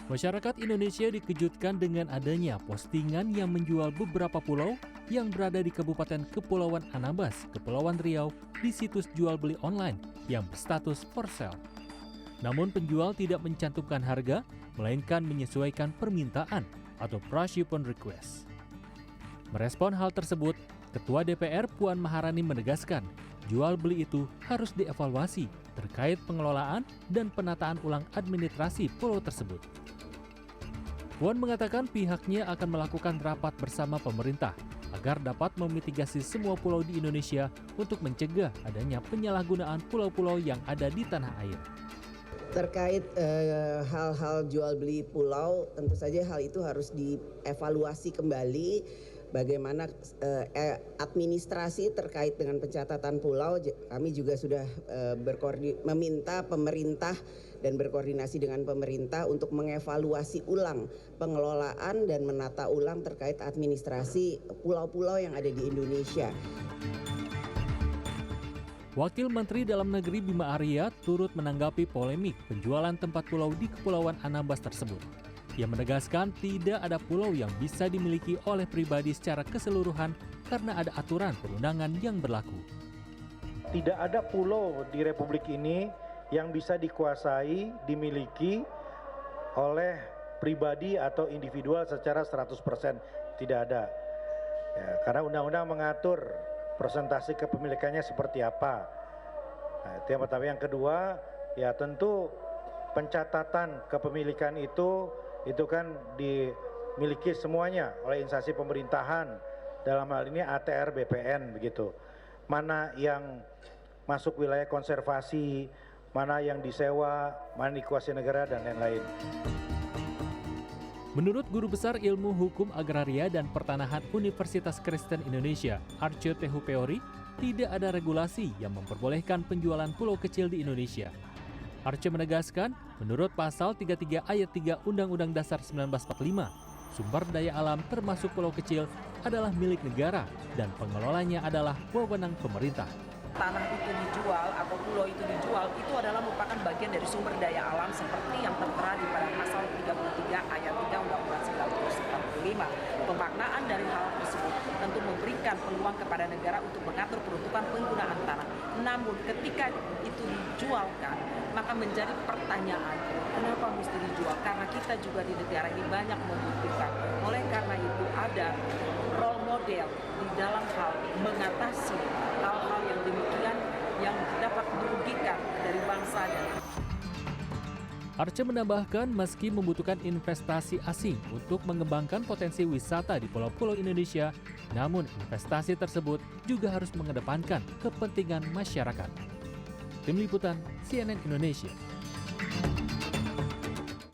Masyarakat Indonesia dikejutkan dengan adanya postingan yang menjual beberapa pulau yang berada di Kabupaten Kepulauan Anambas, Kepulauan Riau di situs jual beli online yang berstatus for sale. Namun penjual tidak mencantumkan harga, melainkan menyesuaikan permintaan atau price upon request. Merespon hal tersebut, Ketua DPR Puan Maharani menegaskan, jual beli itu harus dievaluasi terkait pengelolaan dan penataan ulang administrasi pulau tersebut. Puan mengatakan pihaknya akan melakukan rapat bersama pemerintah agar dapat memitigasi semua pulau di Indonesia untuk mencegah adanya penyalahgunaan pulau-pulau yang ada di tanah air. Terkait hal-hal jual beli pulau, tentu saja hal itu harus dievaluasi kembali bagaimana administrasi terkait dengan pencatatan pulau. Kami juga sudah meminta pemerintah dan berkoordinasi dengan pemerintah untuk mengevaluasi ulang pengelolaan dan menata ulang terkait administrasi pulau-pulau yang ada di Indonesia. Wakil Menteri Dalam Negeri Bima Arya turut menanggapi polemik penjualan tempat pulau di Kepulauan Anambas tersebut. Ia menegaskan tidak ada pulau yang bisa dimiliki oleh pribadi secara keseluruhan karena ada aturan perundangan yang berlaku. Tidak ada pulau di Republik ini yang bisa dikuasai, dimiliki oleh pribadi atau individual secara 100%. Tidak ada. Ya, karena undang-undang mengatur persentase kepemilikannya seperti apa. Nah, itu yang pertama. Yang kedua, ya tentu pencatatan kepemilikan itu kan dimiliki semuanya oleh instansi pemerintahan, dalam hal ini ATR BPN begitu. Mana yang masuk wilayah konservasi, mana yang disewa, mana dikuasai negara, dan lain-lain. Menurut Guru Besar Ilmu Hukum Agraria dan Pertanahan Universitas Kristen Indonesia, Arce Tehupeori, tidak ada regulasi yang memperbolehkan penjualan pulau kecil di Indonesia. Arce menegaskan, menurut Pasal 33 Ayat 3 Undang-Undang Dasar 1945, sumber daya alam termasuk pulau kecil adalah milik negara dan pengelolanya adalah wewenang pemerintah. Tanah itu dijual atau pulau itu dijual, itu adalah merupakan bagian dari sumber daya alam seperti yang tertera di pada pasal 33 ayat 3 Undang-Undang 1945. Pemaknaan dari hal tersebut tentu memberikan peluang kepada negara untuk mengatur peruntukan penggunaan tanah. Namun ketika itu dijualkan, maka menjadi pertanyaan, kenapa mesti dijual? Karena kita juga di negara ini banyak membutuhkan. Oleh karena itu ada role model di dalam hal mengatasi hal-hal yang demikian yang dapat merugikan dari bangsa dan Arce menambahkan meski membutuhkan investasi asing untuk mengembangkan potensi wisata di pulau-pulau Indonesia, namun investasi tersebut juga harus mengedepankan kepentingan masyarakat. Tim Liputan CNN Indonesia.